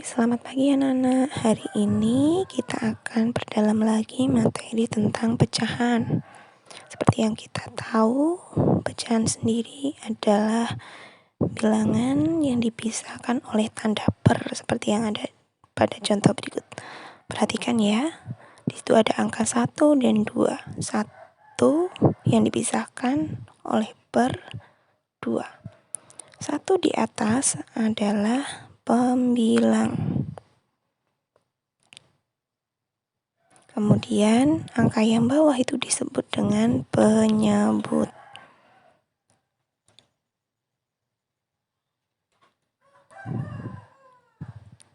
Selamat pagi anak-anak. Hari ini kita akan perdalam lagi materi tentang pecahan. Seperti yang kita tahu, pecahan sendiri adalah bilangan yang dipisahkan oleh tanda per seperti yang ada pada contoh berikut. Perhatikan ya. Di situ ada angka 1 dan 2. 1 yang dipisahkan oleh per 2. 1 di atas adalah pembilang. Kemudian angka yang bawah itu disebut dengan penyebut.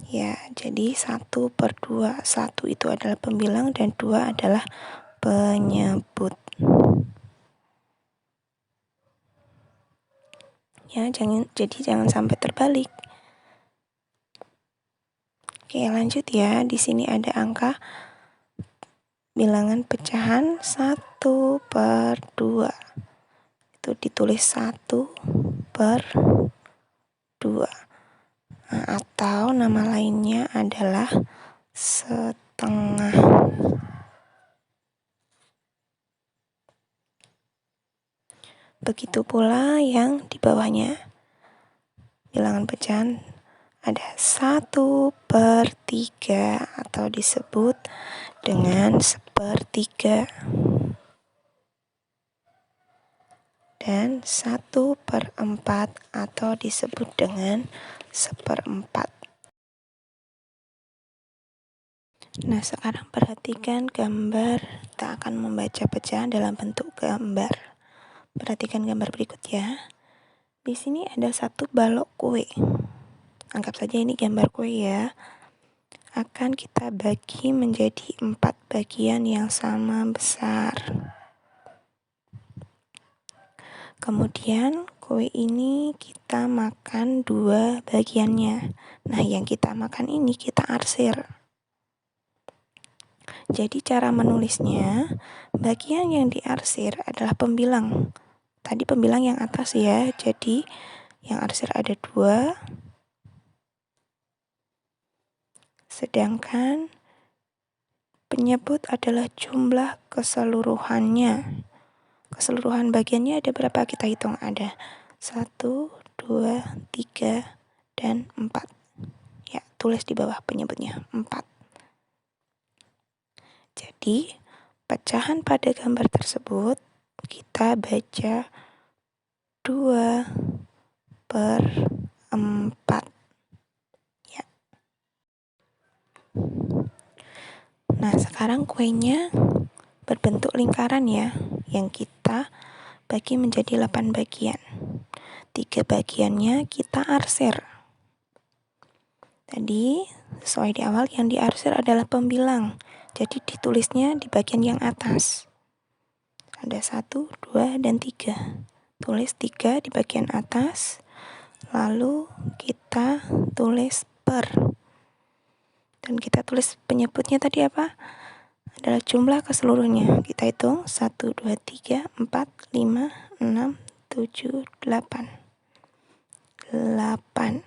Ya, jadi 1/2. 1 itu adalah pembilang dan 2 adalah penyebut. Ya, jangan sampai terbalik. Oke, lanjut ya. Di sini ada angka bilangan pecahan 1/2. Itu ditulis 1/2. Nah, atau nama lainnya adalah setengah. Begitu pula yang di bawahnya. Bilangan pecahan ada 1/3 atau disebut dengan 1/3. Dan 1/4 atau disebut dengan 1/4. Nah, sekarang perhatikan gambar. Kita akan membaca pecahan dalam bentuk gambar. Perhatikan gambar berikut ya. Di sini ada satu balok kue. Anggap saja ini gambar kue ya. Akan kita bagi menjadi 4 bagian yang sama besar. Kemudian kue ini kita makan 2 bagiannya. Nah, yang kita makan ini kita arsir. Jadi cara menulisnya, bagian yang diarsir adalah pembilang. Tadi pembilang yang atas ya, jadi yang arsir ada 2. Sedangkan penyebut adalah jumlah keseluruhannya. Keseluruhan bagiannya ada berapa? Kita hitung ada 1, 2, 3, dan 4. Ya, tulis di bawah penyebutnya 4. Jadi, pecahan pada gambar tersebut kita baca 2/4. Ya. Nah, sekarang kuenya berbentuk lingkaran ya, yang kita bagi menjadi 8 bagian. 3 bagiannya kita arsir. Tadi, sesuai di awal, yang diarsir adalah pembilang. Jadi ditulisnya di bagian yang atas. Ada 1, 2, dan 3. Tulis 3 di bagian atas, lalu kita tulis per. Dan kita tulis penyebutnya tadi apa? Adalah jumlah keseluruhannya. Kita hitung 1, 2, 3, 4, 5, 6, 7, 8. 8.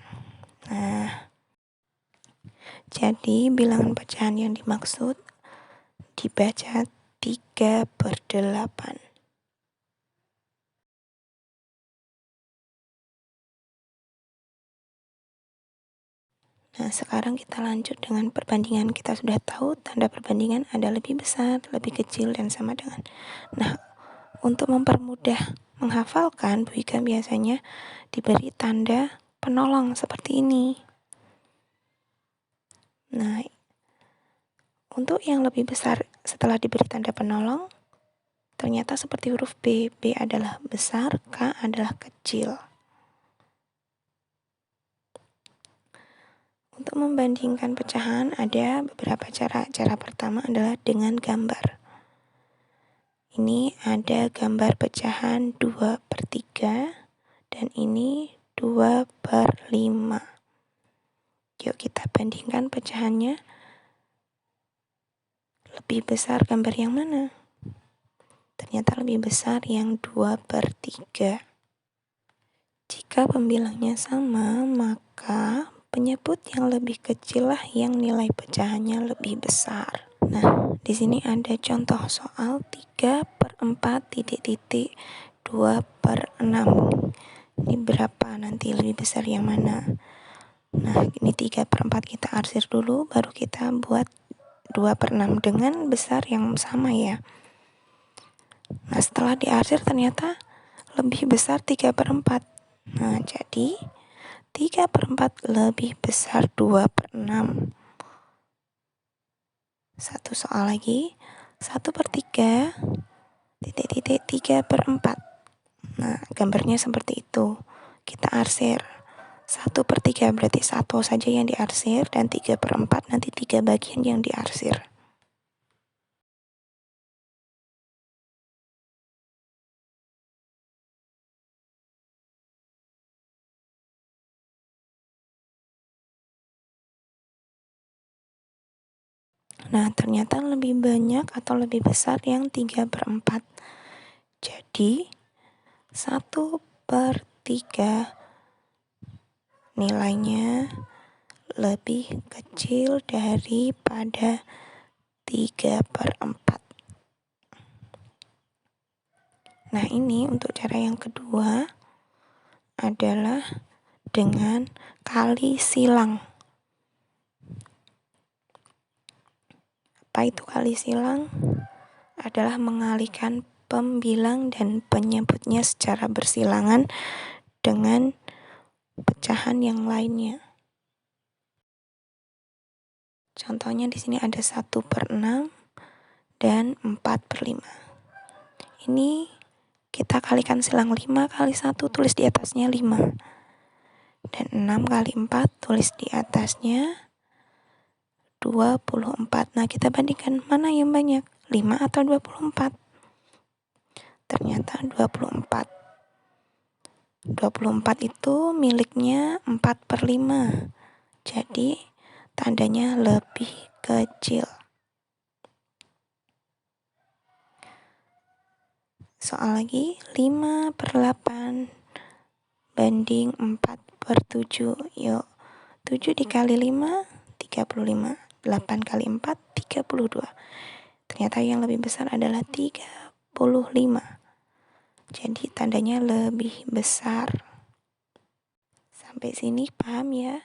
Nah, jadi bilangan pecahan yang dimaksud dibaca 3/8. Nah, sekarang kita lanjut dengan perbandingan. Kita sudah tahu tanda perbandingan ada lebih besar, lebih kecil, dan sama dengan. Nah, untuk mempermudah menghafalkan, Bu Ika biasanya diberi tanda penolong seperti ini. Nah, untuk yang lebih besar setelah diberi tanda penolong, ternyata seperti huruf B. B adalah besar, K adalah kecil. Untuk membandingkan pecahan ada beberapa cara. Cara pertama adalah dengan gambar. Ini ada gambar pecahan 2/3 dan ini 2/5. Yuk kita bandingkan pecahannya. Lebih besar gambar yang mana? Ternyata lebih besar yang 2/3. Jika pembilangnya sama, maka penyebut yang lebih kecil lah yang nilai pecahannya lebih besar. Nah, di sini ada contoh soal 3/4 titik-titik 2/6. Ini berapa nanti lebih besar yang mana? Nah, ini 3/4 kita arsir dulu, baru kita buat 2/6 dengan besar yang sama ya. Nah, setelah diarsir ternyata lebih besar 3/4. Nah, jadi 3/4 lebih besar 2/6. Satu soal lagi, 1/3 titik-titik 3/4. Nah, gambarnya seperti itu. Kita arsir 1/3 berarti satu saja yang diarsir, dan 3/4 nanti 3 bagian yang diarsir. Nah, ternyata lebih banyak atau lebih besar yang 3/4. Jadi 1/3 nilainya lebih kecil daripada 3/4. Nah, ini untuk cara yang kedua adalah dengan kali silang. Apa itu kali silang? Adalah mengalihkan pembilang dan penyebutnya secara bersilangan dengan pecahan yang lainnya. Contohnya di sini ada 1/6 dan 4/5. Ini kita kalikan silang 5 kali 1, tulis di atasnya 5. Dan 6 kali 4, tulis di atasnya 24. Nah, kita bandingkan mana yang banyak, 5 atau 24? Ternyata 24. 24 itu miliknya 4/5. Jadi, tandanya lebih kecil. Soal lagi, 5/8 banding 4/7. Yuk, 7 dikali 5, 35. 8 kali 4, 32. Ternyata yang lebih besar adalah 35. Jadi tandanya lebih besar. Sampai sini paham ya?